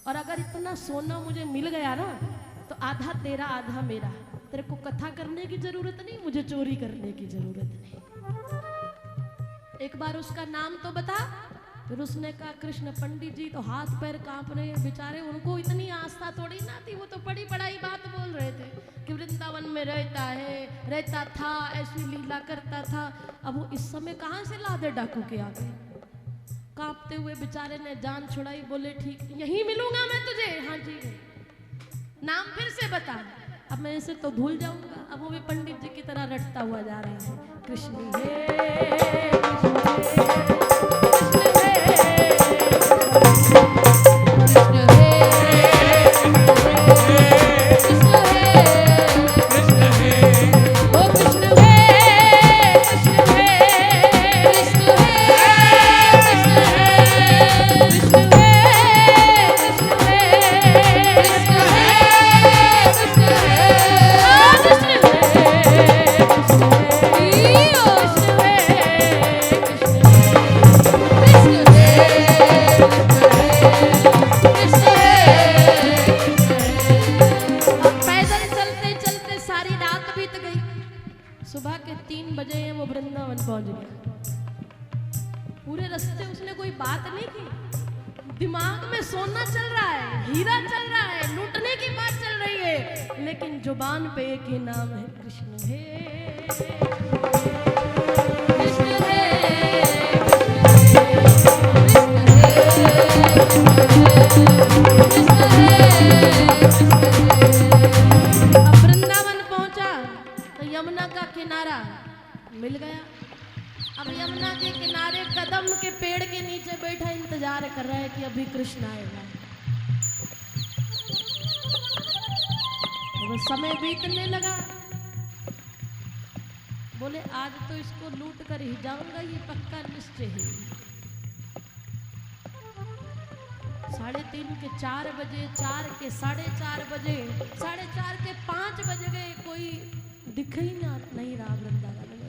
और अगर इतना सोना मुझे मिल गया ना तो आधा तेरा आधा मेरा। तेरे को कथा करने की जरूरत नहीं, मुझे चोरी करने की जरूरत नहीं। एक बार उसका नाम तो बता। फिर उसने कहा कृष्ण। पंडित जी तो हाथ पैर कांप रहे बेचारे, उनको इतनी आस्था थोड़ी ना थी, वो तो बड़ी बड़ाई बात बोल रहे थे कि वृंदावन में रहता है, रहता था, ऐसी लीला करता था। अब वो इस समय कहाँ से लादे डाकू के आगे। कांपते हुए बेचारे ने जान छुड़ाई, बोले ठीक यहीं मिलूंगा मैं तुझे। हाँ जी, नाम फिर से बता। अब मैं इसे तो भूल जाऊंगा। अब वो भी पंडित जी की तरह रटता हुआ जा रहा है, कृष्ण हे सुबह के 3 बजे वो वृंदावन पहुंच गया। पूरे रास्ते उसने कोई बात नहीं की। दिमाग में सोना चल रहा है, हीरा चल रहा है, लूटने की बात चल रही है, लेकिन जुबान पे एक ही नाम है, कृष्ण हे कृष्ण हे अब वृंदावन पहुंचा तो यमुना का किनारा मिल गया। अब यमुना के किनारे कदम के पेड़ के नीचे बैठा इंतजार कर रहा है कि अभी कृष्ण आएगा। वो समय बीतने लगा। बोले आज तो इसको लूट कर ही जाऊंगा, ये पक्का निश्चय है। 3:30 के 4 बजे, 4 के 4:30 बजे, 4:30 के 5 बज गए, कोई दिख ही नहीं रहा वृंदावन में।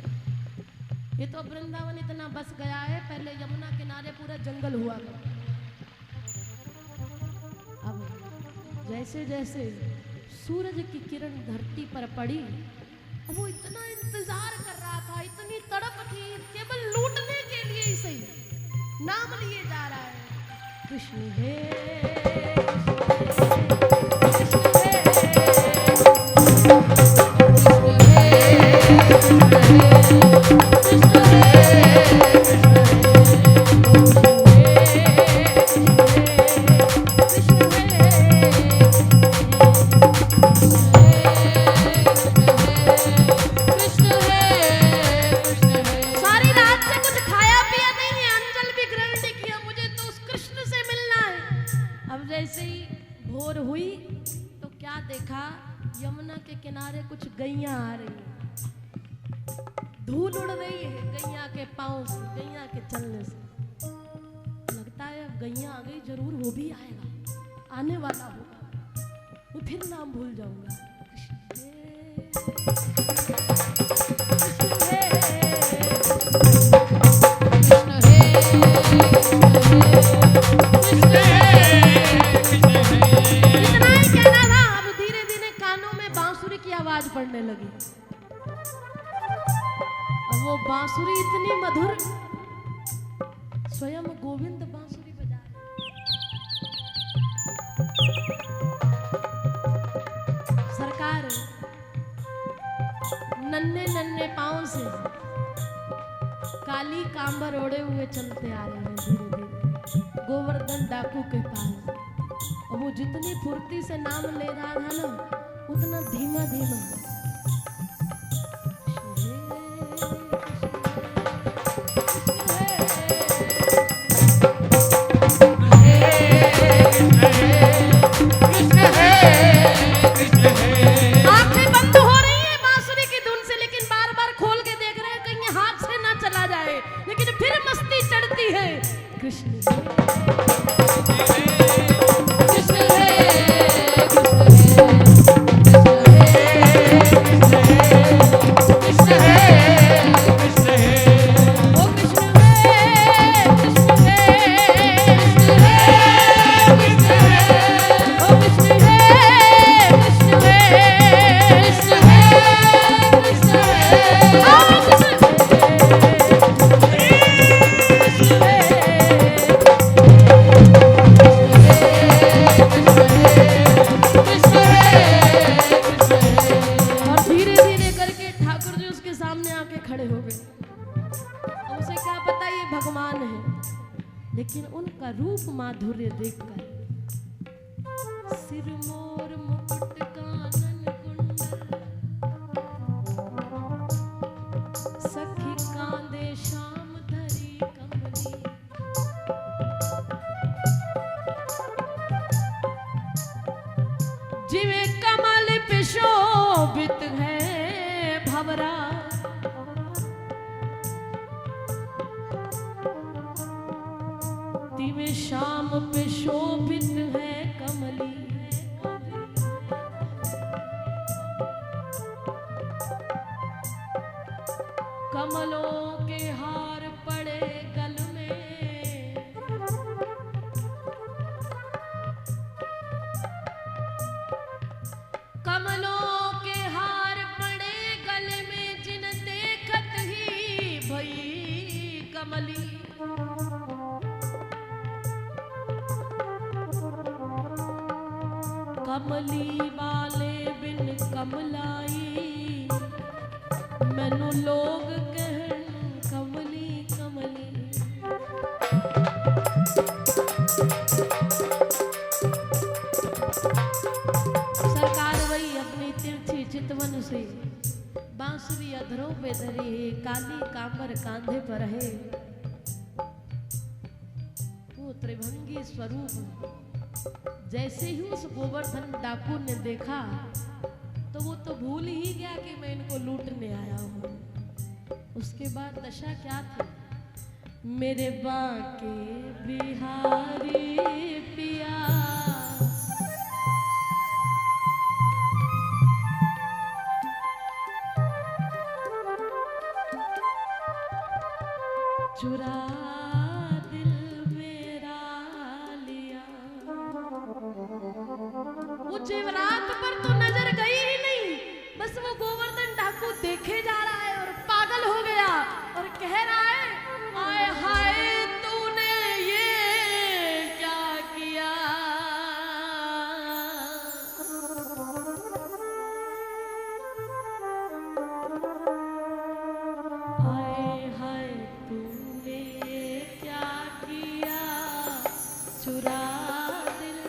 ये तो वृंदावन इतना बस गया है, पहले यमुना किनारे पूरा जंगल हुआ था। अब जैसे जैसे सूरज की किरण धरती पर पड़ी, अब वो इतना इंतजार कर रहा था, इतनी तड़प थी, केवल लूटने के लिए ही सही नाम लिए जा रहा है, कृष्ण हे यमुना के किनारे कुछ गैया आ रही है, धूल उड़ रही है गैया के पांव से, गैया के चलने से। लगता है अब गैया आ गई, जरूर वो भी आएगा, आने वाला होगा, मैं फिर नाम भूल जाऊंगा। आवाज पड़ने लगी। अब वो बांसुरी इतनी मधुर, स्वयं गोविंद बांसुरी बजा रहे। सरकार नन्हे नन्हे पांव से काली कांबर ओढ़े हुए चलते आ रहे हैं धीरे धीरे गोवर्धन डाकू के पास। और वो जितनी फुर्ती से नाम ले रहा था ना, उतना धीमा धीमा। आंखें बंद हो रही हैं बांसुरी की धुन से, लेकिन बार बार खोल के देख रहे हैं कहीं हाथ से ना चला जाए, लेकिन फिर मस्ती चढ़ती है, कृष्ण कृष्ण है, कृष्ण है। जिवे कमल पे शोभित है भवरा, तिवे शाम पे शोभित है कमली। कमलों के हार पड़े गल में, कमलों के हार पड़े गले में, जिन देखत ही भई कमली। कमली वाले बिन कमलाई, मैनू लोग कहन कमली कमली। सरकार वही अपनी तिरछी चितवन से बांसुरी अधरों पे धरी है, काली कांबर कांधे पर है। वो त्रिभंगी स्वरूप जैसे ही उस गोवर्धन डाकू ने देखा तो वो तो भूल ही गया कि मैं इनको लूटने आया हूं। उसके बाद दशा क्या थी? मेरे बाके बिहारी पिया, चुरा दिल मेरा लिया। वो जेवरात पर तो नजर गई ही नहीं, बस वो गोवर्धन डाकू देखे जा रहा है और पागल हो गया और कह रहा है, आए हाय तूने ये क्या किया। आए हाय तूने ये क्या किया, चुरा दिल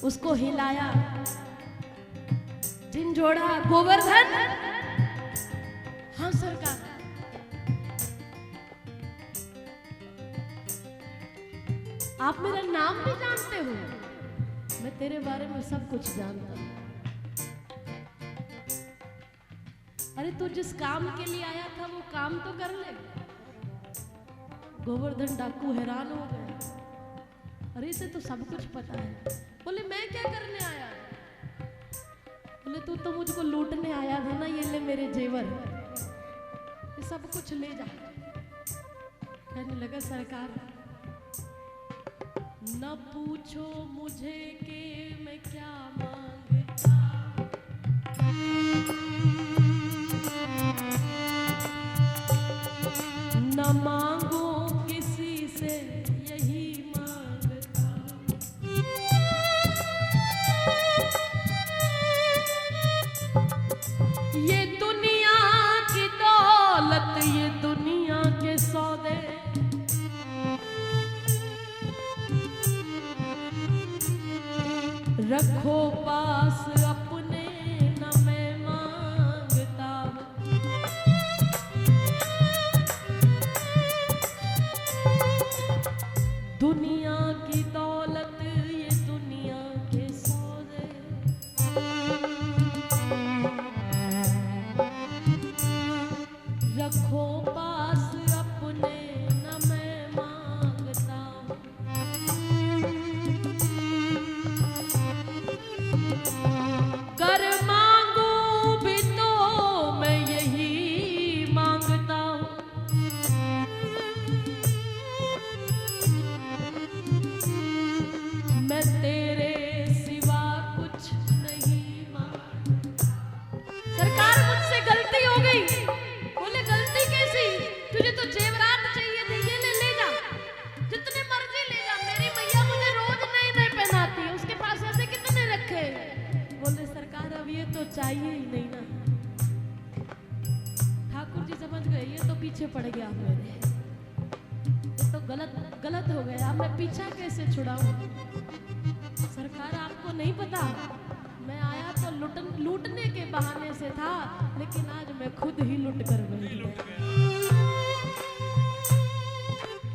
उसको हिलाया, झिंझोड़ा, गोवर्धन। हाँ सरकार, आप मेरा नाम भी जानते हो, मैं तेरे बारे में सब कुछ जानता हूं। अरे तू जिस काम के लिए आया था वो काम तो कर ले। गोवर्धन डाकू हैरान हो गए, अरे इसे तो सब कुछ पता है। बोले मैं क्या करने आया? बोले तू तो मुझको लूटने आया था ना, ये ले मेरे जेवर, ये सब कुछ ले जा। कहने लगा सरकार न पूछो मुझे कि मैं क्या मांगता, न मांगो किसी से यही मांगता। ये दुनिया की दौलत, ये दुनिया के सौदे, रखो पास अपने, न मैं मांगता। रखो पास अपने न मैं मांगता हूँ। कर मांगू भी तो मैं यही मांगता हूँ। मैं तेरे सिवा कुछ नहीं मांगता। सरकार मुझसे गलती हो गई। बोले गलती कैसी? तुझे तो जेवरात चाहिए थे, ये ले जा, जितने मर्जी ले जा। मेरी मैया मुझे रोज नए नए पहनाती है, उसके पास ऐसे कितने रखे। बोले सरकार अब ये तो चाहिए ही नहीं ना। ठाकुर जी समझ गए ये तो पीछे पड़ गया मेरे, ये तो गलत हो गया, मैं पीछा कैसे छुड़ाऊं। सरकार आपको नहीं पता, मैं आया तो लूटने के बहाने से था, लेकिन आज मैं खुद ही लुट कर बैठ गया।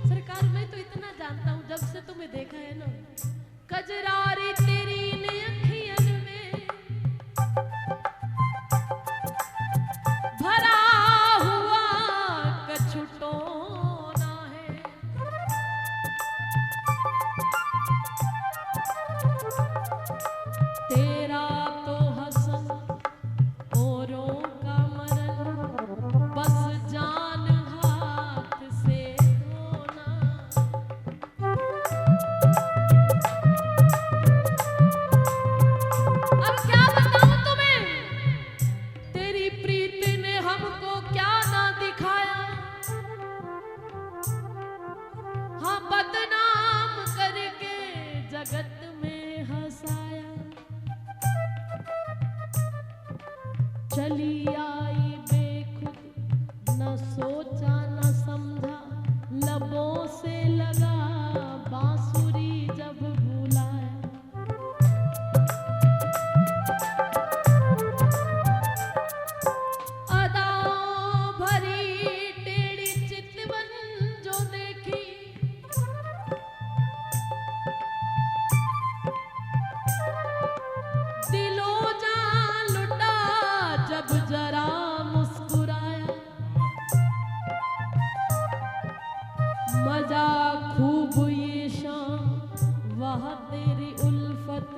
सरकार मैं तो इतना जानता हूँ, जब से तुम्हें देखा है ना, कजरारी तेरी ने अखियन में भरा हुआ कछुटोना है। तेरा तो हसन औरों का मरन, बस जान हाथ से धोना। अब क्या बताऊं तुम्हें, तेरी प्रीत ने हमको क्या ना दिखाया। हाँ बदनाम करके जगत में हंसाया। चली आई बेखुद, न सोचा न समझा, लबों से लगा बांसुरी जब बुलाया। अदाओं भरी टेढ़ी चितवन जो देखी, दिलो जान लुटा जब जरा मुस्कुराया। मजा खूब ये शाम वह तेरी उल्फत,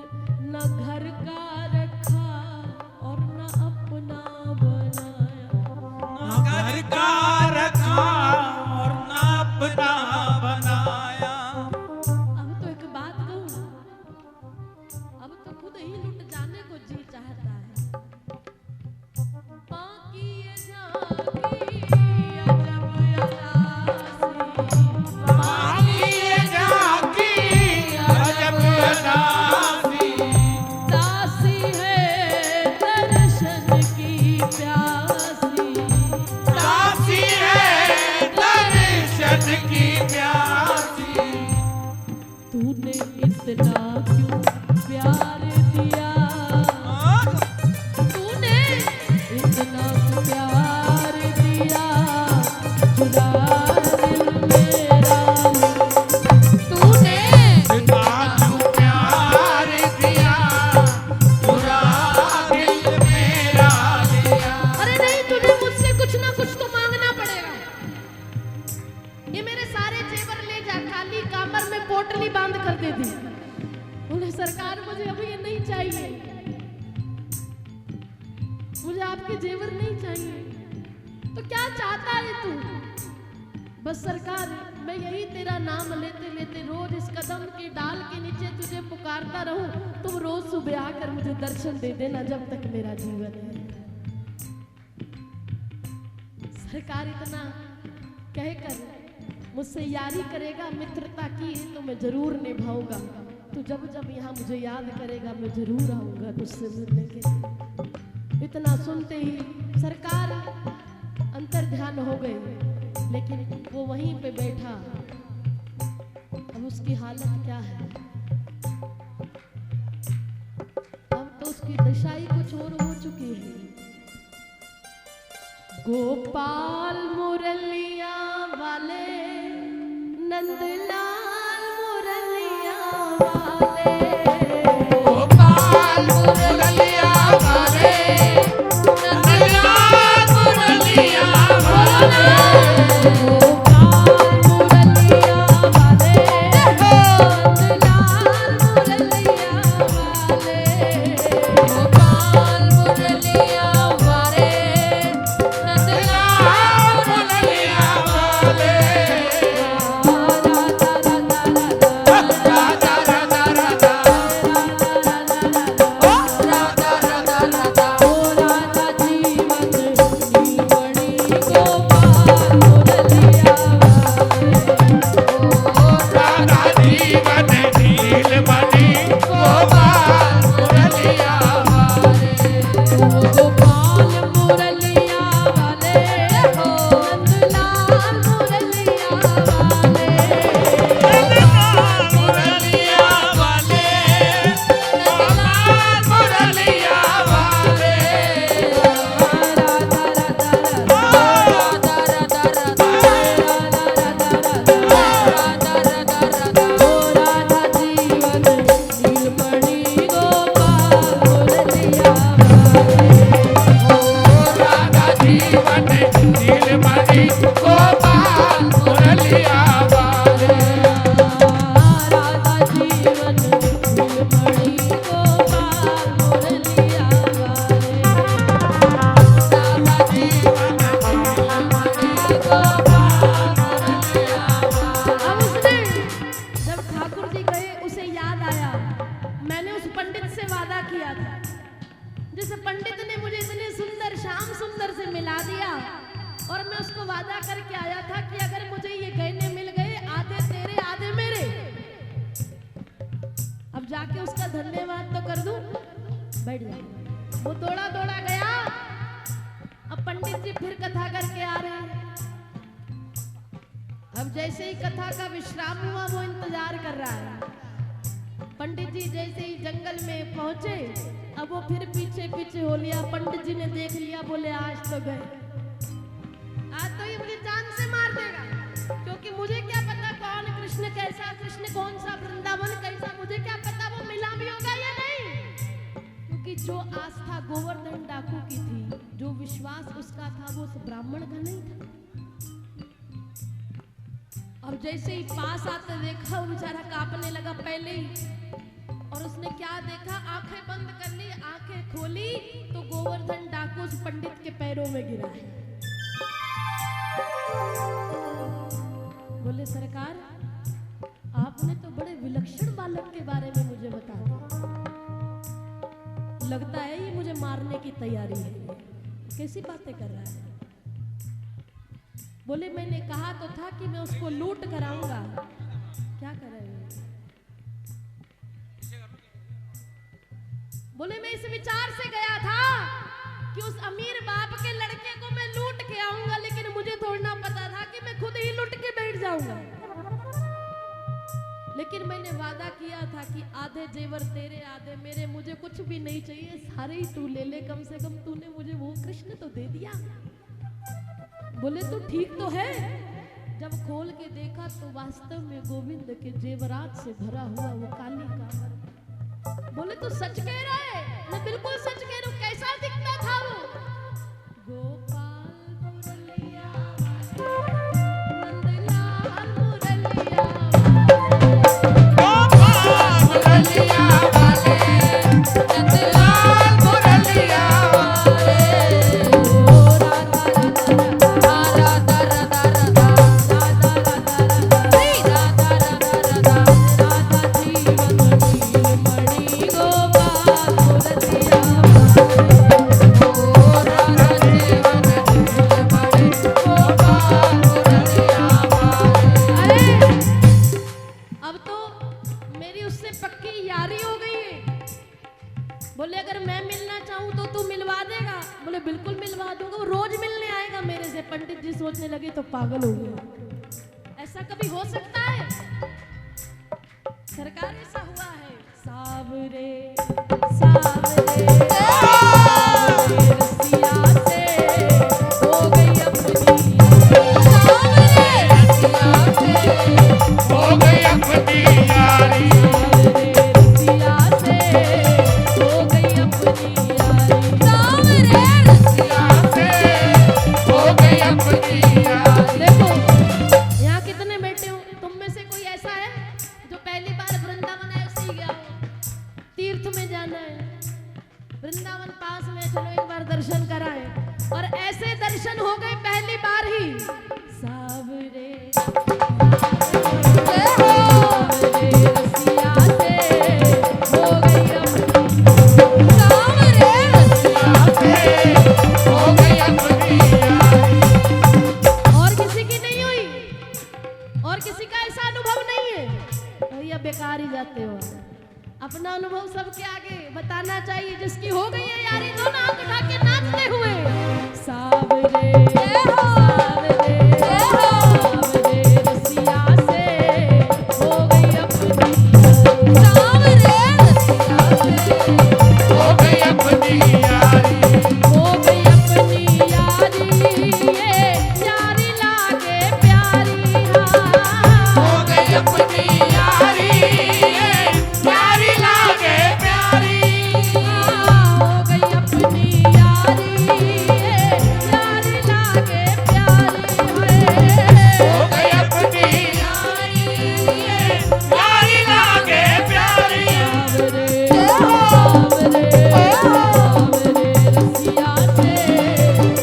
न घर का रखा और न अपना बनाया। न घर का रखा और न अपना बनाया। अब तो एक बात कहूँ, अब तो खुद ही लुट जाने को जी चाहता है। बाकी ये जागी अजब अदासी, बाकी ये जागी अजब अदासी, दासी है दर्शन की प्यासी। दासी है दर्शन की प्यासी। तूने इतना क्यों प्यार दिया, तूने इतना प्यार दिया, जुदा दिल मेरा। तूने इतना क्यों प्यार दिया, बुरा दिल मेरा लिया। अरे नहीं, तुझे मुझसे कुछ ना कुछ तो मांगना पड़ेगा। ये मेरे सारे जेवर ले जा, खाली कामर में पोटली बांध कर दे दी। बोले सरकार मुझे अभी ये नहीं चाहिए, मुझे आपके जेवर नहीं चाहिए। तो क्या चाहता है तू? बस सरकार मैं यही तेरा नाम लेते लेते रोज इस कदम के डाल के नीचे तुझे पुकारता रहूं। तुम रोज सुबह आकर मुझे दर्शन दे देना जब तक मेरा जीवन है। सरकार इतना कहकर मुझसे यारी करेगा, मित्रता की है तो मैं जरूर निभाऊंगा। तू जब जब यहाँ मुझे याद करेगा मैं जरूर आऊंगा तुझसे मिलने के लिए। इतना सुनते ही सरकार अंतर ध्यान हो गई, लेकिन वो वहीं पे बैठा। अब उसकी हालत क्या है? अब तो उसकी दशाई कुछ और हो चुकी है। गोपाल मुरलिया वाले, नंदलाल मुरलिया वाले, गोपाल मुरलिया वाले, नंदलाल मुरलिया वाले। जिस पंडित ने मुझे इतने सुंदर श्याम सुंदर से मिला दिया, और मैं उसको वादा करके आया था कि अगर मुझे ये गहने मिल गए, आधे तेरे आधे मेरे। अब जाके उसका धन्यवाद तो कर दूं। बैठ जा। वो दौड़ा दौड़ा गया। अब पंडित जी फिर कथा करके आ रहे हैं। अब जैसे ही कथा का विश्राम हुआ, वो इंतजार कर रहा है। पंडित जी जैसे ही जंगल में पहुंचे, अब वो फिर पीछे पीछे हो लिया। पंडित जी ने देख लिया, बोले आज तो गए, आज तो ये मुझे जान से मार देगा, क्योंकि मुझे क्या पता कौन कृष्ण, कैसा कृष्ण, कौन सा वृंदावन कैसा, मुझे क्या पता वो मिला भी होगा या नहीं। क्योंकि जो आस्था गोवर्धन डाकू की थी, जो विश्वास उसका था, वो उस ब्राह्मण का नहीं था। और जैसे ही पास आते देखा, वो बेचारा कांपने लगा पहले ही। और उसने क्या देखा, आंखें बंद कर ली, आंखें खोली तो गोवर्धन डाकू उस पंडित के पैरों में गिरा है। बोले सरकार, आपने तो बड़े विलक्षण बालक के बारे में मुझे बता दिया, लगता है ये मुझे मारने की तैयारी है। कैसी बातें कर रहा है? बोले मैंने कहा तो था कि मैं उसको लूट कराऊंगा। क्या कर रहे हो? बोले मैं इस विचार से गया था कि उस अमीर बाप के लड़के को मैं लूट के आऊंगा, लेकिन मुझे थोड़ा ना पता था कि मैं खुद ही लूट के बैठ जाऊंगा। लेकिन मैंने वादा किया था कि आधे जेवर तेरे आधे मेरे, मुझे कुछ भी नहीं चाहिए, सारे ही तू ले ले, कम से कम तूने मुझे वो कृष्ण तो दे दिया। बोले तू ठीक तो है? जब खोल के देखा तो वास्तव में गोविंद के जेवरात से भरा हुआ वो काली का। बोले तू सच कह रहा है? मैं बिल्कुल सच कह रहा हूँ। कैसा दिखता था वो? गोपाल मुरलिया नंदलाल मुरलिया, गोपाल मुरलिया वाले, नंदलाल मुरलिया सोचने लगे तो पागल हो गए। ऐसा कभी हो सकता है? सरकार ऐसा हुआ है। सावरे सावरे रसिया से हो गई अपनी, सावरे रसिया से हो गई अपनी यारी, रसिया से हो गई अपनी यारी, सावरे रसिया से हो गई अपनी जाते हो। अपना अनुभव सबके आगे बताना चाहिए। जिसकी हो गई है यारी तो नाच उठा के नाचते हुए सावरे सावरे सावरे रसिया से हो गई अपनी सावरे रसिया से हो गई अपनी यारी, हो गई अपनी यारी, ये यारी लागे प्यारी हो गई अपनी यारी, यारी लागे प्यारी, हो गई अपनी यारी, यारी लागे प्यारी हो गई अपनी यारी, यारी लागे प्यारी। सावरे सावरे रसिया से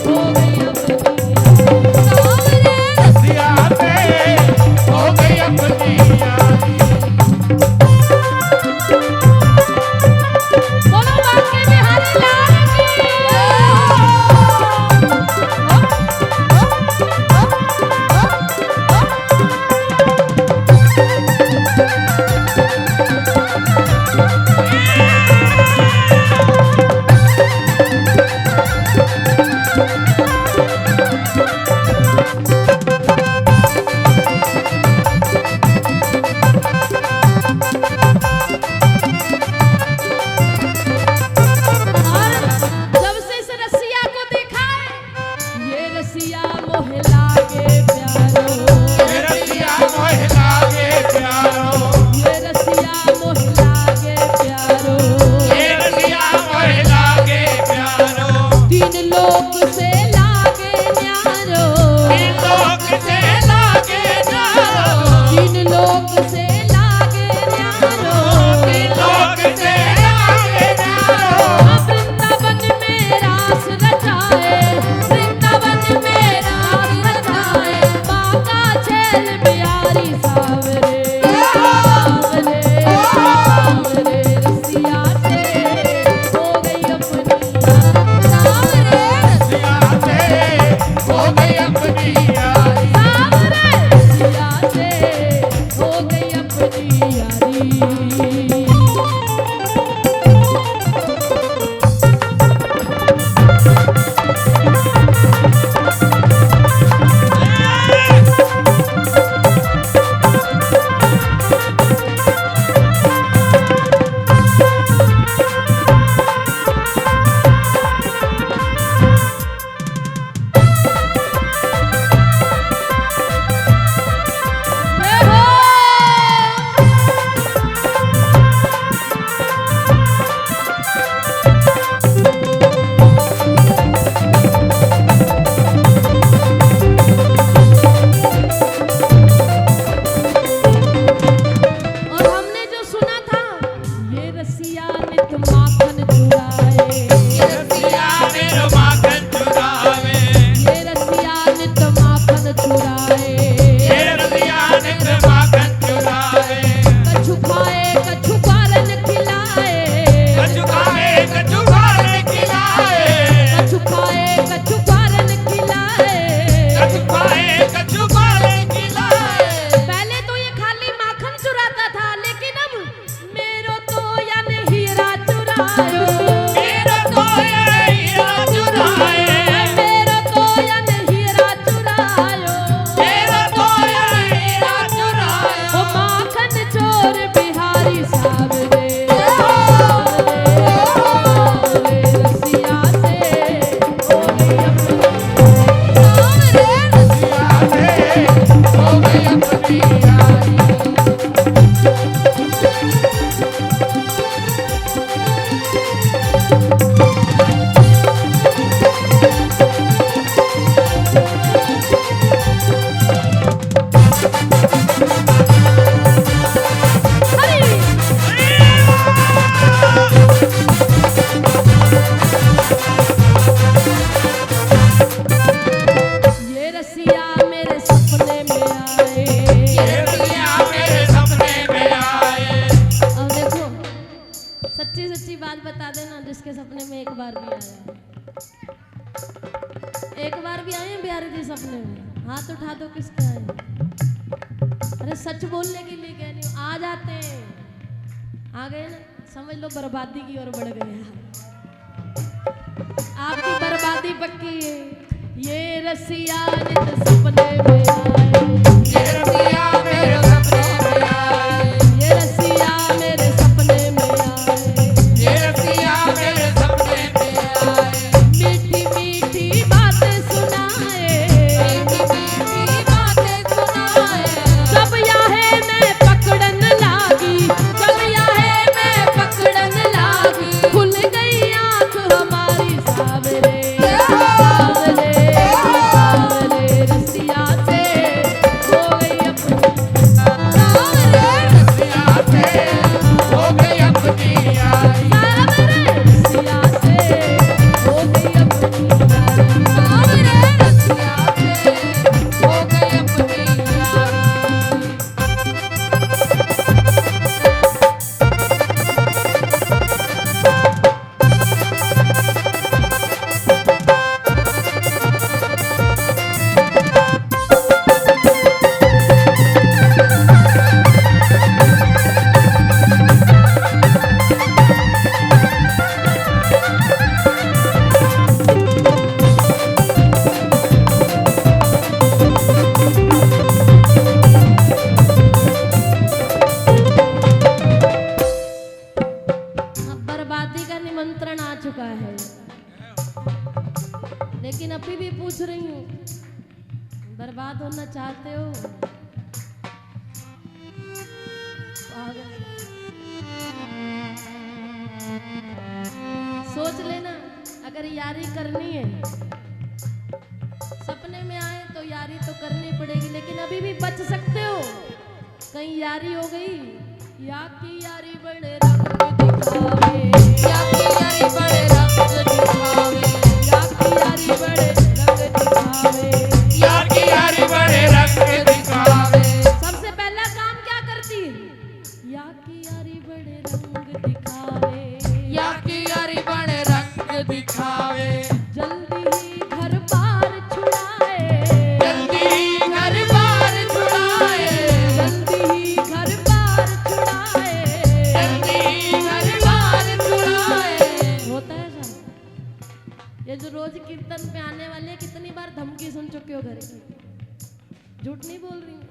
हो गई अपनी सावरे रसिया से हो गई अपनी यारी, बोलो बांके बिहारी लाल की और जब से इस रसिया को देखा है ये रसिया मोह लागे प्यारो, ये रसिया मोह लागे प्यारो, ये रसिया मोह लागे प्यारो, ये रसिया मोह लागे प्यारो, तीन लोक से लागे न्यारो, तीन लोक से लागे न्यारो, तीन लोक से लागे न्यारो, तीन लोक से लागे न्यारो। वृंदावन में रास रचाए, वृंदावन में रास रचाए, बाका छेल बिहारी सावरे सावरे सावरे रसिया से हो गई अपनी सावरे रसिया से हो गई अपनी यारी, सावरे रसिया से हो गई अपनी यारी। जय हो और हमने जो सुना था ये रसिया नित माखन चुराए, ये रसिया मेरा माखन चुरावे, ये रसिया नित माखन चुराए, ये रसिया नित माखन चुरावे, कछु खाए कछु पारन खिलाए, कछु खाए कछु खाने खिलाए, कछु खाए कछु पारन खिलाए। कछु खाए कछु खाने खिलाए। पहले तो ये खाली माखन चुराता था लेकिन अब मेरो तो यन हीरा चुरायो, मेरा तो ये हीरा चुराए, मेरो तो यन हीरा चुरायो, मेरा तो ये हीरा चुराए। ओ माखन चोर बिहारी सावरे सावरे रसिया से हो गई अपनी सावरे रसिया से हो गई अपनी यारी, हरी ये रसिया मेरे सपने में आए, ये रसिया मेरे सपने में आए। अब देखो सच्ची सच्ची बात बता देना जिसके सपने में एक बार भी आया है। एक बार भी आए हैं बिहारी जी सपने में? हाथ उठा दो किसके आए हैं? अरे सच बोलने के लिए कह रही हूँ, आ जाते हैं। आ गए ना, समझ लो बर्बादी की ओर बढ़ गए हैं। आपकी बर्बादी पक्की है। ये रसिया नित सपने में आए, ये रसिया मेरे सपने में आए, ये रसिया मेरे सपने में आए, ये रसिया मेरे सपने में आए, मीठी मीठी बातें सुनाए, मीठी मीठी बातें सुनाए, जब याहे मैं पकड़न लागी, जब याहे मैं पकड़न लागी, खुल गई आंख हमारी सावरे, सावरे, सावरे रसिया से हो गई अपनी, सावरे रसिया से हो गई अपनी यारी, सावरे रसिया से हो गई अपनी यारी। सावरे रसिया से हो गई अपनी यारी। अब बर्बादी का निमंत्रण आ चुका है, लेकिन अभी भी पूछ रही हूँ, बर्बाद होना चाहते हो? पागल। सोच लेना, अगर यारी करनी है, सपने में आए तो यारी तो करनी पड़ेगी, लेकिन अभी भी बच सकते हो। कहीं यारी हो गई, या की यारी बड़े रंग दिखावे, या की यारी बड़े रंग दिखावे, या की यारी बड़े रंग दिखावे। यार की यारी बड़े रंग दिखावे, सबसे पहला काम क्या करती है? या की यारी बड़े रंग दिखावे, या की यारी बड़े रंग दिखावे, जल्दी ही घर बार छुड़ाए, जल्दी घर बार छुड़ाए, जल्दी ही घर बार छुड़ाए। जल्दी घर बार छुड़ाए। होता है ऐसा? ये जो रोज कीर्तन पे आने वाले हैं, कितनी बार धमकी सुन चुके हो घर की? झूठ नहीं बोल रही हूँ।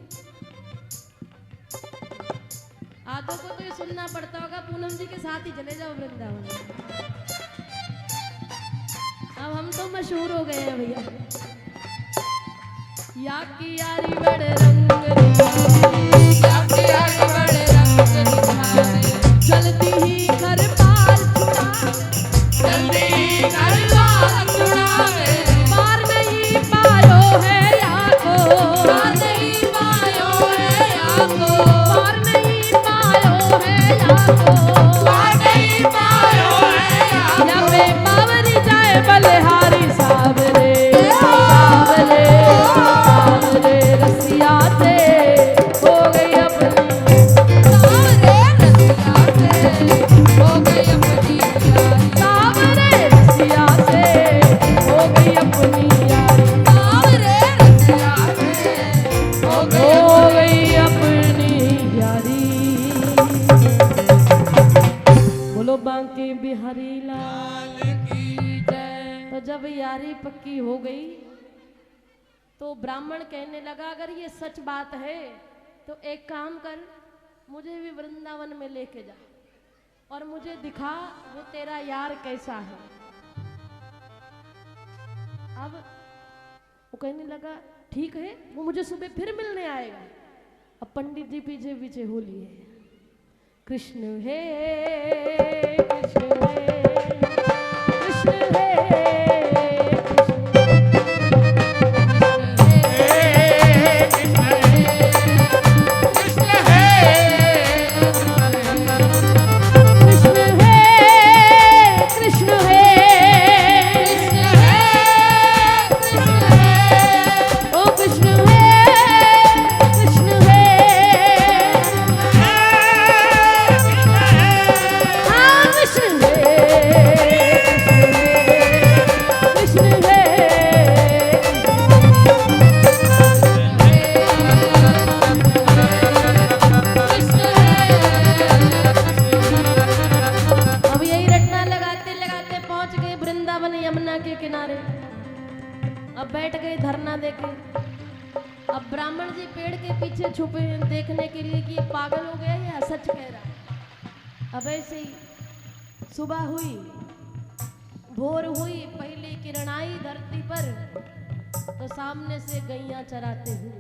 आधों को तो ये सुनना पड़ता होगा, पूनम जी के साथ ही चले जाओ वृंदावन। अब हम तो मशहूर हो गए हैं भैया। या की यारी बड़े रंग दिखावे, या की यारी बड़े रंग दिखावे, जल्दी ही घर पार छुड़ावे, जल्दी घर बार छुड़ावे, पार नहीं पायो है याको, पार नहीं पायो है याको, पार नहीं पायो है याको, पार नहीं पायो है याको, या पे पावरी जाए बलिहारी सावरे, सावरे, सावरे रसिया से हो गई अपनी, सावरे रसिया से हो गई अपनी यारी, सावरे रसिया से हो गई अपनी यारी, सावरे रसिया से हो गई हो गई अपनी यारी। बोलो बांके बिहारी लाल। की जय। तो जब यारी पक्की हो गई तो ब्राह्मण कहने लगा, अगर ये सच बात है तो एक काम कर, मुझे भी वृंदावन में लेके जा और मुझे दिखा वो तेरा यार कैसा है। अब वो कहने लगा, ठीक है, वो मुझे सुबह फिर मिलने आएगा। अब पंडित जी पीछे पीछे हो लिए, कृष्ण है, कृष्ण है, कृष्ण है, कृष्ण है, ओ कृष्ण है, कृष्ण है, हाँ अब ब्राह्मण जी पेड़ के पीछे छुपे हैं देखने के लिए कि ये पागल हो गया या सच कह रहा है। अब ऐसे ही सुबह हुई, भोर हुई, पहली किरण आई धरती पर, तो सामने से गैया चराते हुए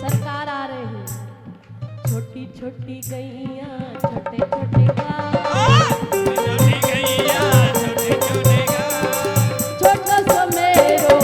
सरकार आ रहे हैं। छोटी छोटी गैया छोटे छोटे छोटा सा मेरो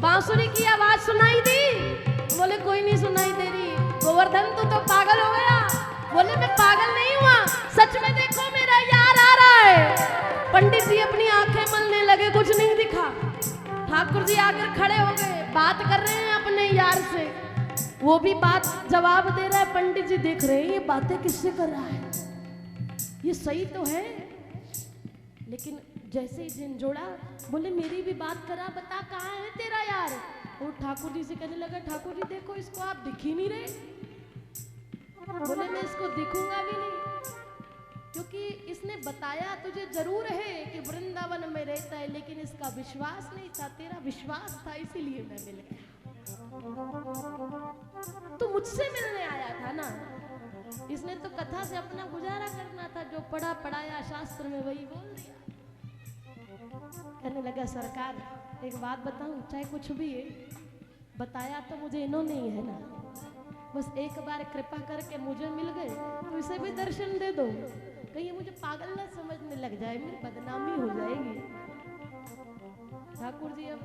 बांसुरी की आवाज सुनाई दी। बोले कोई नहीं सुनाई दे रही। गोवर्धन तू तो पागल हो गया। बोले मैं पागल नहीं हुआ, सच में देखो मेरा यार आ रहा है। पंडित जी अपनी आंखें मलने लगे, कुछ नहीं दिखा। ठाकुर जी आकर खड़े हो गए, बात कर रहे हैं अपने यार से। वो भी बात जवाब दे रहा है। पंडित जी देख रहे हैं ये बातें किससे कर रहा है, ये सही तो है। लेकिन जैसे ही झंझोड़ा, बोले मेरी भी बात करा, बता कहाँ है तेरा यार। वो ठाकुर जी से कहने लगा, ठाकुर जी देखो इसको आप दिख ही नहीं रहे। बोले मैं इसको दिखूंगा भी नहीं, क्योंकि इसने बताया तुझे जरूर है कि वृंदावन में रहता है, लेकिन इसका विश्वास नहीं था, तेरा विश्वास था, इसीलिए मैं मिल गया। तो मुझसे मिलने आया था ना। इसने तो कथा से अपना गुजारा करना था, जो पढ़ा पढ़ाया शास्त्र में वही बोल दिया। कहने लगा सरकार एक बात बताऊं, चाहे कुछ भी है, बताया तो मुझे इन्होंने ही है ना, बस एक बार कृपा करके मुझे मिल गए तो इसे भी दर्शन दे दो। कहीं मुझे पागल ना समझने लग जाए, मेरी बदनामी हो जाएगी। ठाकुर जी अब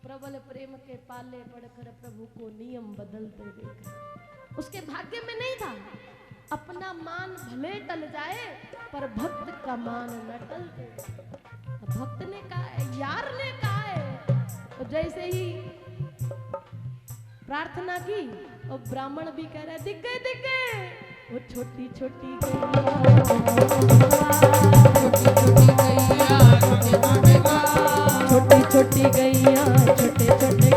प्रबल प्रेम के पाले पड़कर प्रभु को नियम बदलते देख, उसके भाग्य में नहीं था अपना मान भले टल जाए पर भक्त का मान न टलते। भक्त ने कहा है, यार ने कहा है, तो जैसे ही प्रार्थना की और ब्राह्मण भी कह रहा है दिख गए वो छोटी छोटी गैया छोटे छोटे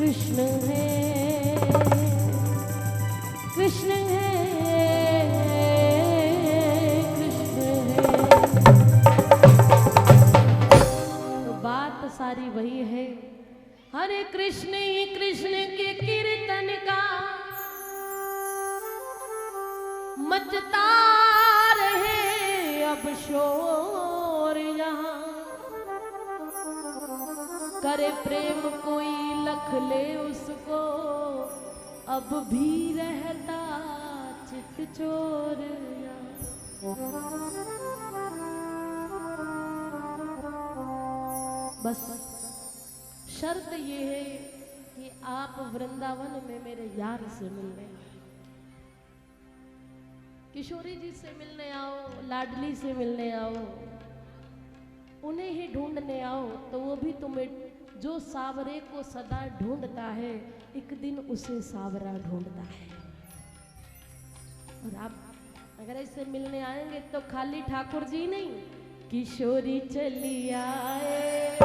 कृष्ण है, कृष्ण है, कृष्ण है। तो बात सारी वही है, हरे कृष्ण ही कृष्ण के कीर्तन का मचता रहे अब शोर यहाँ। करे प्रेम कोई लख ले उसको, अब भी रहता चित चोर यहाँ। बस शर्त ये है कि आप वृंदावन में मेरे यार से मिलने आओ, किशोरी जी से मिलने आओ, लाडली से मिलने आओ, उन्हें ही ढूंढने आओ। तो वो भी तुम्हें, जो सावरे को सदा ढूंढता है, एक दिन उसे सावरा ढूंढता है। और आप अगर ऐसे मिलने आएंगे तो खाली ठाकुर जी नहीं, किशोरी चली आए।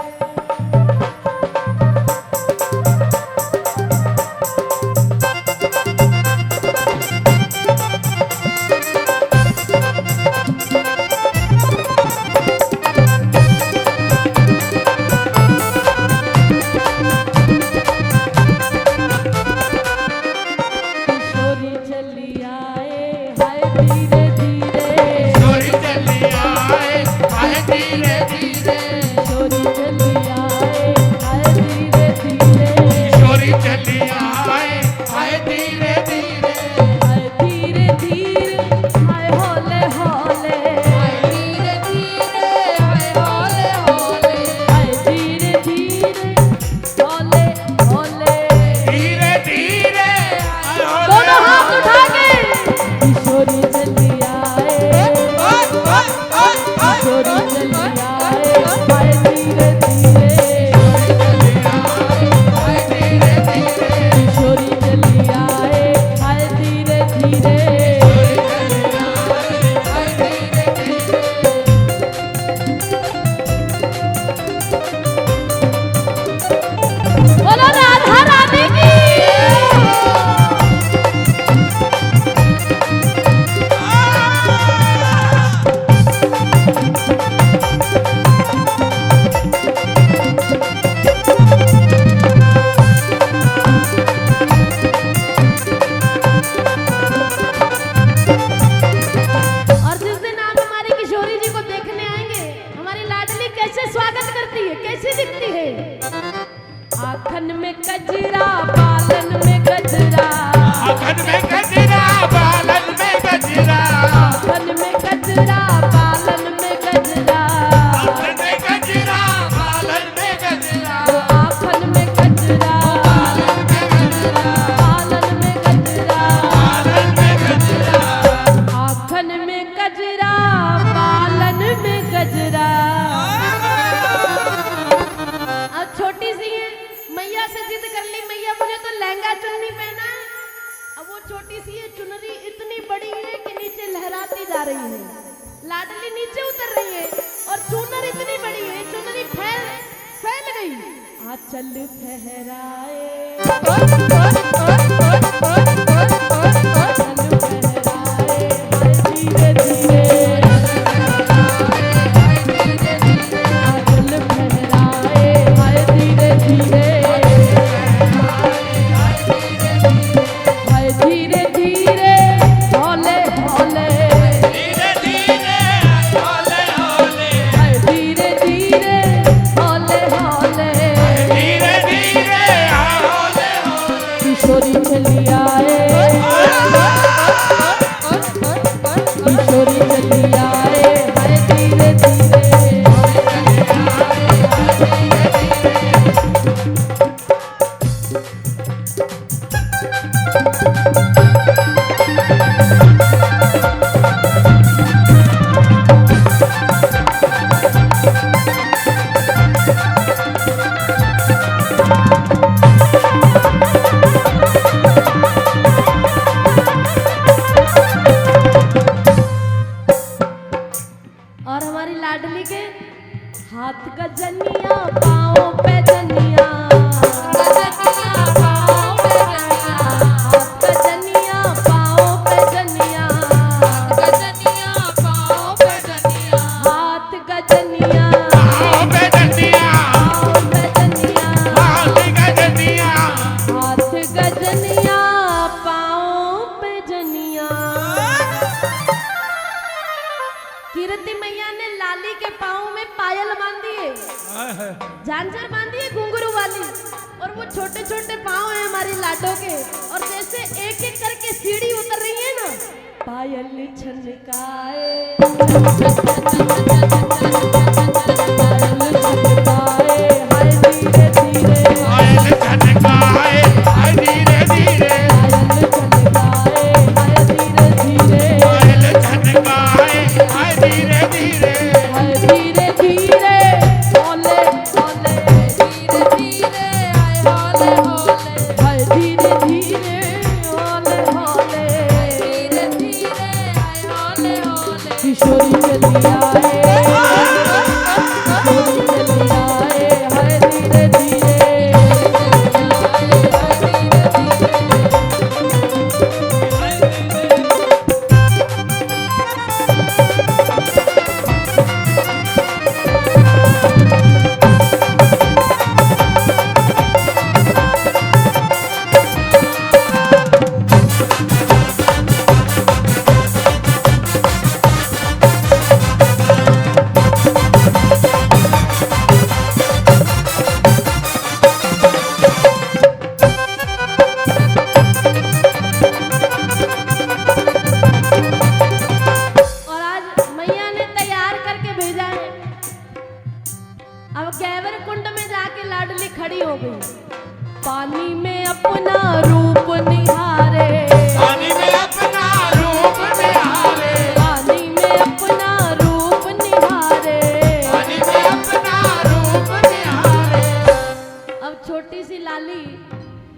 लाडली नीचे उतर रही है और चूनर इतनी बड़ी है, चुनरी फैल गई। आंचल फहराए धीरे धीरे आंचल फहराए हाय धीरे धीरे हाय धीरे धीरे हौले हौले हाय धीरे धीरे हौले हौले छोटे छोटे पाँव हैं हमारी लाडो के, और जैसे एक एक करके सीढ़ी उतर रही है ना, पायल छनकाए हाय धीरे धीरे, पायल छनकाए हाय धीरे धीरे, पायल छनकाए हाय धीरे धीरे, पायल छनकाए हाय धीरे धीरे, हाय धीरे धीरे ओले ओले, धीरे धीरे आए हौले हौले, किशोरी चली आए, किशोरी चली आए हाय धीरे धीरे, और आज मैया ने तैयार करके भेजा है। अब गैवर कुंड में जाके लाडली खड़ी हो गई, पानी में अपना रूप निहारे, पानी में अपना रूप निहारे, पानी में अपना रूप निहारे। पानी में अपना रूप निहारे, अब छोटी सी लाली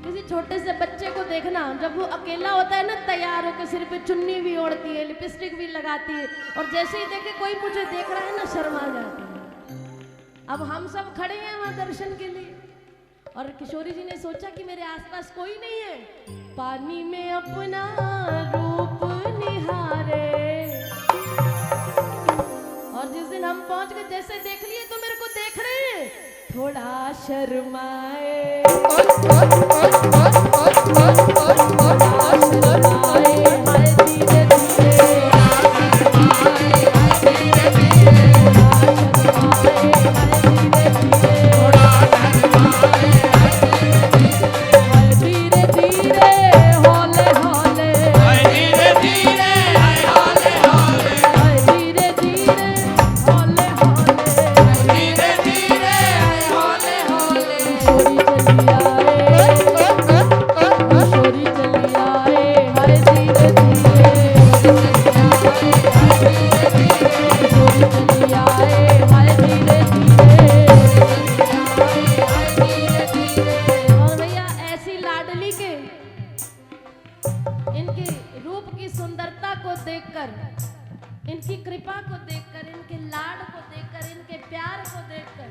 किसी छोटे से बच्चे को देखना, जब वो अकेला होता है ना, तैयार होकर सिर पे चुन्नी भी ओढ़ती है, लिपस्टिक भी लगाती है, और जैसे ही देखे कोई मुझे देख रहा है ना, शर्मा जाती है। अब हम सब खड़े हैं वहां दर्शन के लिए, और किशोरी जी ने सोचा कि मेरे आसपास कोई नहीं है, पानी में अपना रूप निहारे। और जिस दिन हम पहुंच गए, जैसे देख लिए तो मेरे को देख रहे हैं, थोड़ा शर्माए, शर्माए हाय धीरे धीरे, धीरे धीरे हौले हौले, धीरे धीरे हाय हौले हौले, धीरे धीरे हौले हौले, धीरे धीरे हाय हौले हौले, किशोरी चली आए, किशोरी चली आए हाय धीरे धीरे, किशोरी चली आए हाय धीरे धीरे। और भैया ऐसी लाडली के इनके रूप की सुंदरता को देखकर, इनकी कृपा को देखकर, इनके लाड को देखकर, इनके प्यार को देखकर,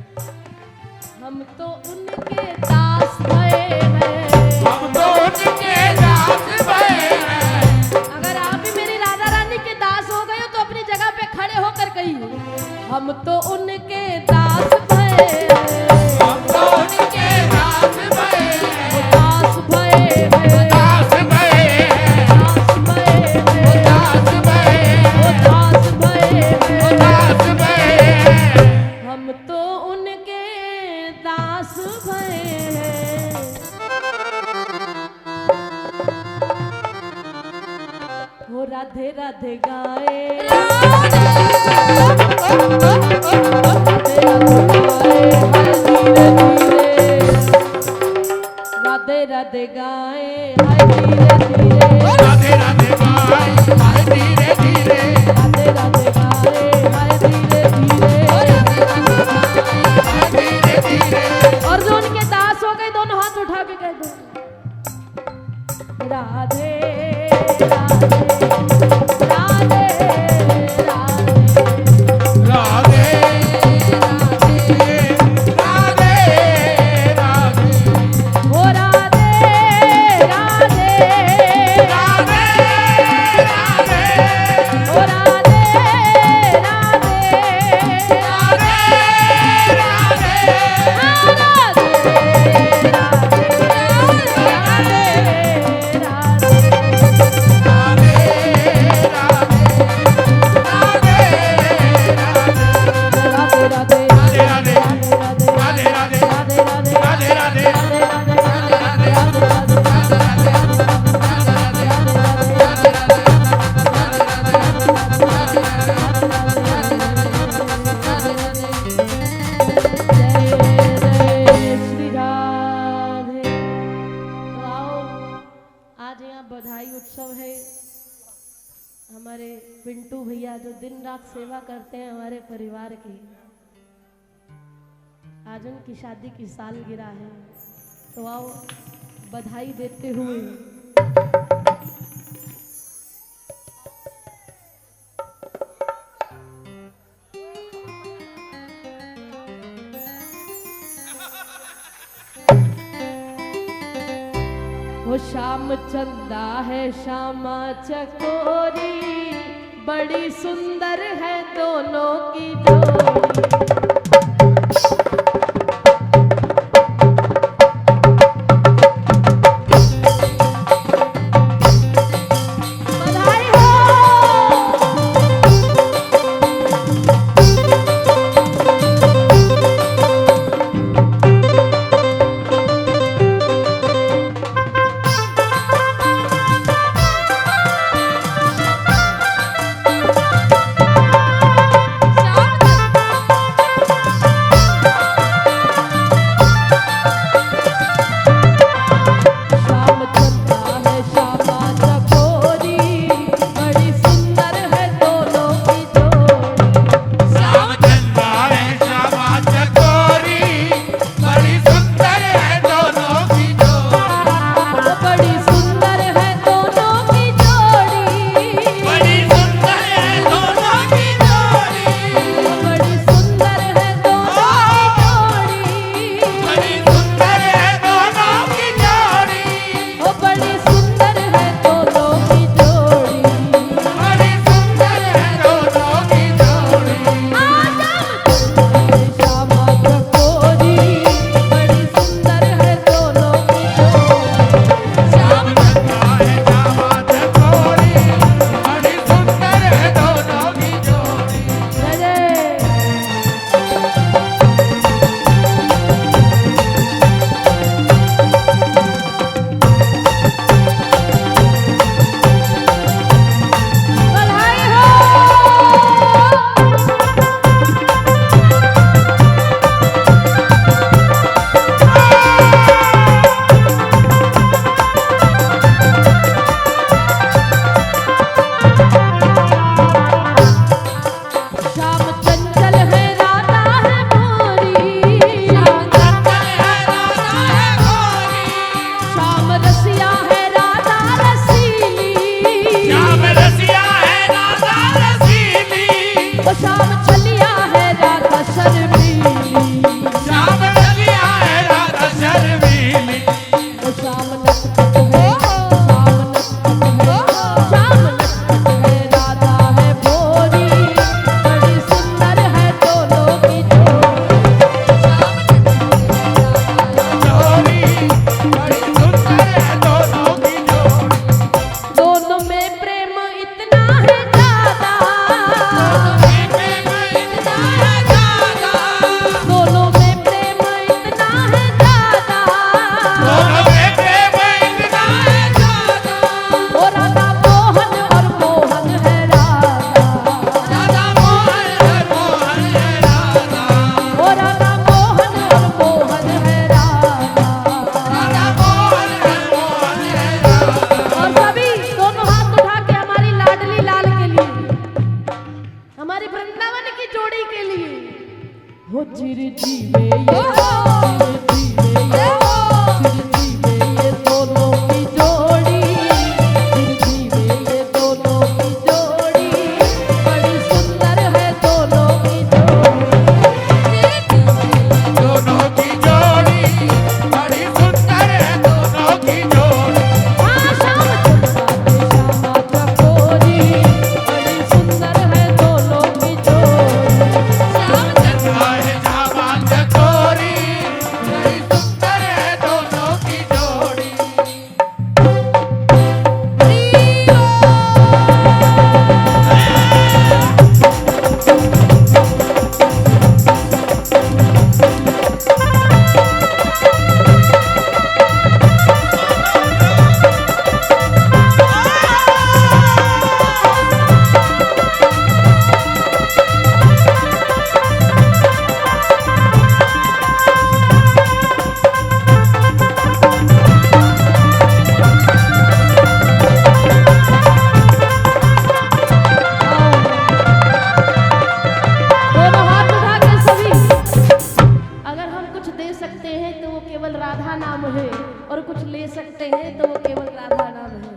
हम तो उनके दास भये हैं। हम तो उनके दास भये हैं, अगर आप भी मेरी राधा रानी के दास हो गए हो तो अपनी जगह पे खड़े होकर कहिए, हम तो उनके दास भये हैं। हम तो उनके दास भये हैं, दास भये हैं, दास भये हैं, दास भये हैं, दास भये हैं, दास भये हैं। दास भये हैं, हम तो उनके दास भये हैं। हो राधे राधे गाए, राधे राधे गाए हर धीरे धीरे, राधे राधे गाए हर धीरे धीरे, राधे राधे गाय हाय धीरे धीरे, राधे राधे गाए हर धीरे धीरे, धीरे धीरे, और जो उनके दास हो गए दोनों हाथ उठा के कह दो, राधे राधे राधे राधे, राधे राधे राधे, हो राधे राधे राधे राधे, हो राधे राधे राधे, राधे राधे राधे। बधाई उत्सव है। हमारे पिंटू भैया जो दिन रात सेवा करते हैं हमारे परिवार की, आज उनकी शादी की सालगिरह है, तो आओ बधाई देते हुए वो शाम चंदा है श्यामा चकोरी, बड़ी सुंदर है दोनों की जोड़ी। छोटे हैं तो वो केवल राधा नाम है।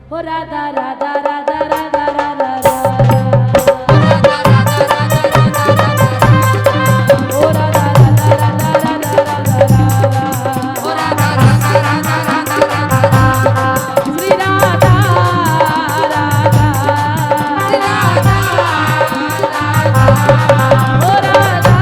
हो राधा राधा राधा राधा राधा राधा, ओ राधा राधा राधा राधा राधा राधा, श्री राधा राधा, ओ राधा राधा,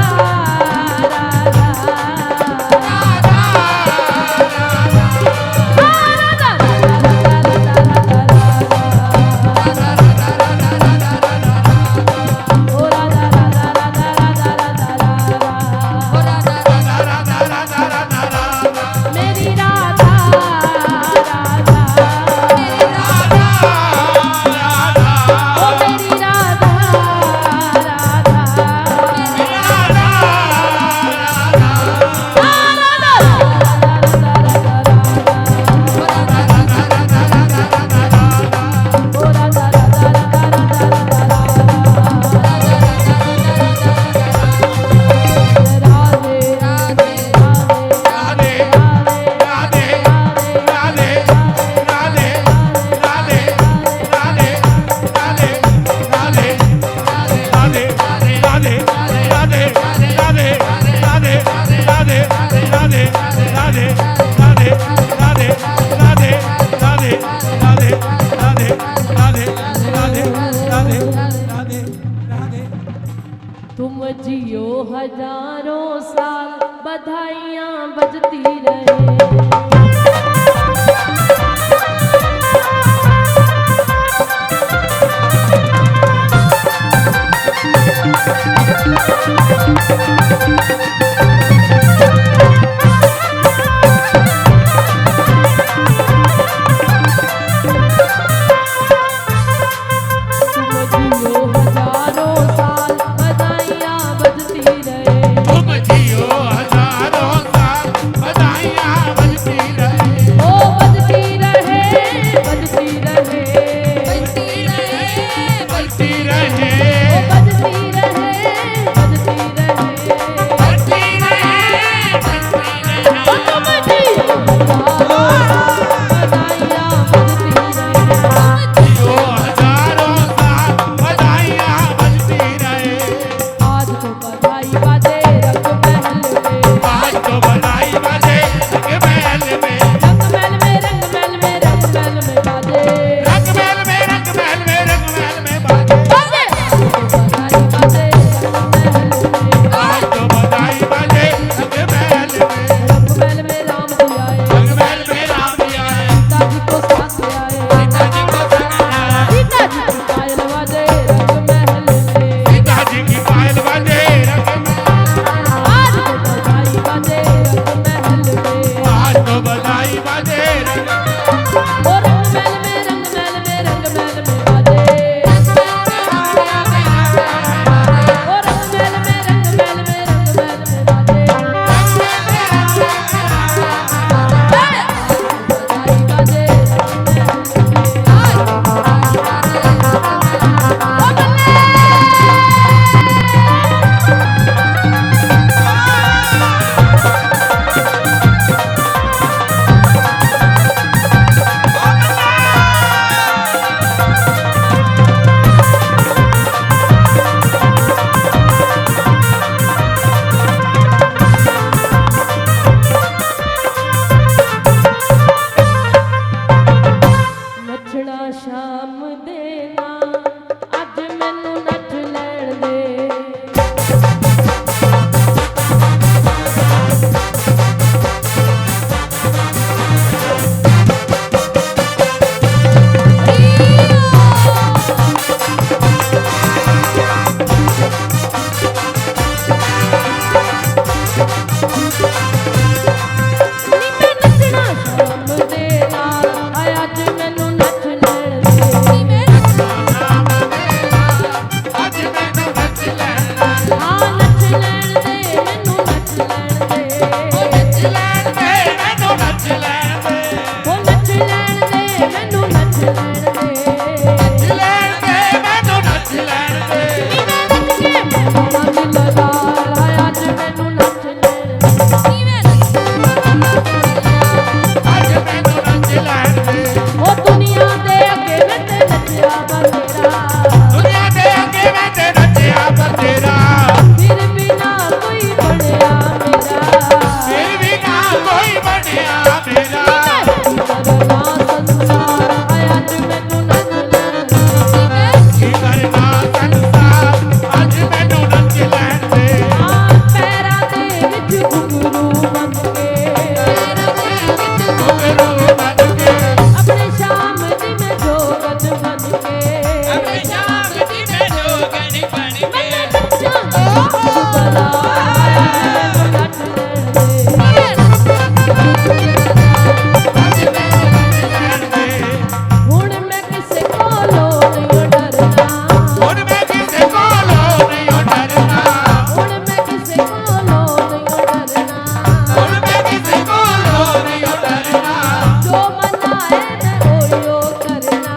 मैं ओयो करना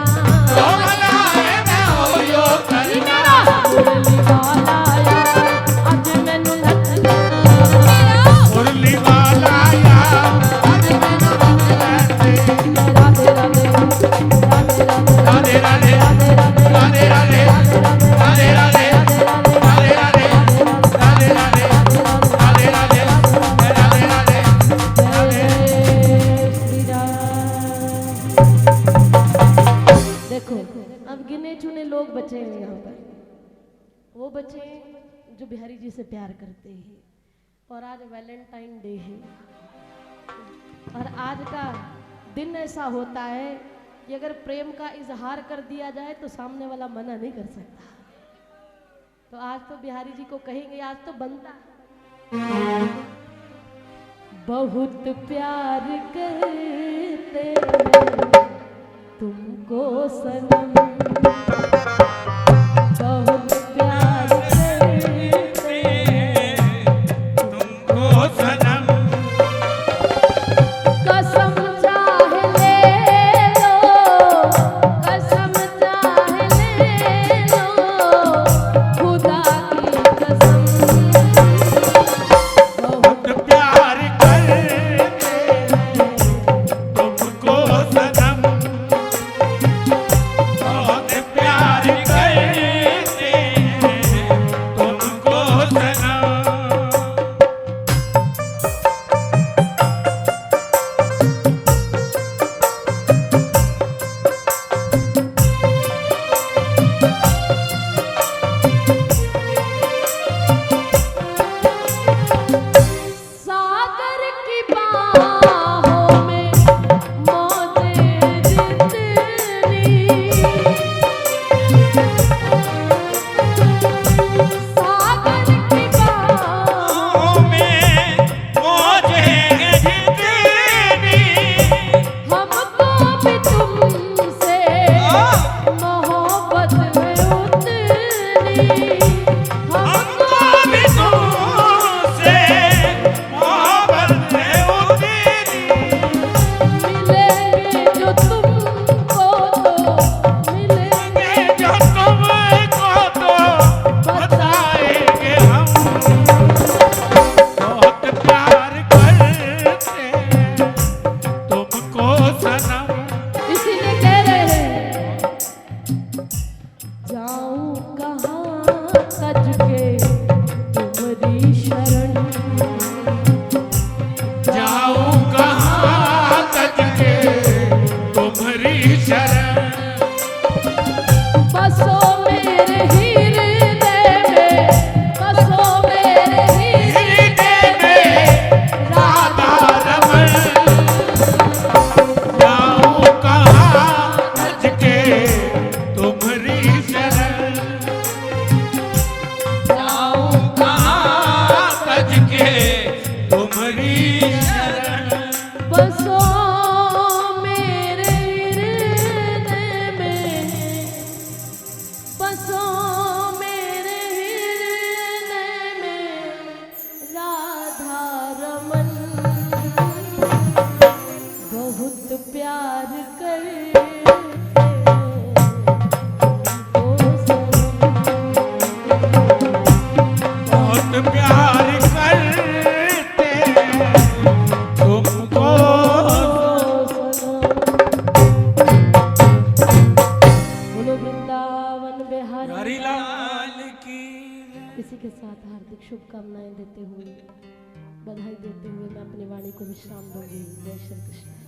जो मनाए मैं ओयो करना मुरली वाला यार अज मैनू नचना मुरली वाला यार अज मैनू नचना राधे राधे राधे राधे राधे राधे राधे राधे राधे राधे राधे राधे राधे राधे राधे राधे राधे राधे जय श्री राम। देखो अब गिने चुने लोग बचे हैं यहाँ पर, वो बचे जो बिहारी जी से प्यार करते हैं। और आज वैलेंटाइन डे है और आज का दिन ऐसा होता है कि अगर प्रेम का इजहार कर दिया जाए तो सामने वाला मना नहीं कर सकता। तो आज तो बिहारी जी को कहेंगे, आज तो बनता है। बहुत प्यार करते हैं तुमको सनम, बहुत प्यार करते हैं तुमको सनम कसम चाहे ले लो, कसम चाहे ले लो, खुदा की कसम बहुत प्यार करते तुमको सनम बहुत प्यार करते तुमको सनम सागर की बाहों में मौजें जितनी, सागर की बाहों में मौजे जितनी हमको भी तुमसे मोहब्बत है उतनी, हमको भी तुमसे मोहब्बत है उतनी मिलेंगे जो तुमको तो मिलेंगे जो तुमको तो बताएंगे हम बहुत प्यार करते तुमको सनम इसीलिए कह रहे हैं जाऊं कहाँ तज के तुम्हारी शरण, जाऊं कहाँ तक के तुम्हारी शरण बसो मेरे हृदय में, बसो मेरे हृदय में राधा रमन जाऊं कहाँ तक के तुम्हारी शरण जाऊं कहाँ तक के तुम्हारी शरण बसो मेरे हृदय में, बसो मेरे हृदय में राधा रमन बहुत प्यार करते तुमको सनम, बहुत प्यार करते तुमको बोलो वृंदावन बिहारी हरिलाल की इसी के साथ हार्दिक शुभकामनाएं देते हुए, बधाई देते हुए मैं अपनी वाणी को विश्राम दूंगी। जय श्री कृष्ण।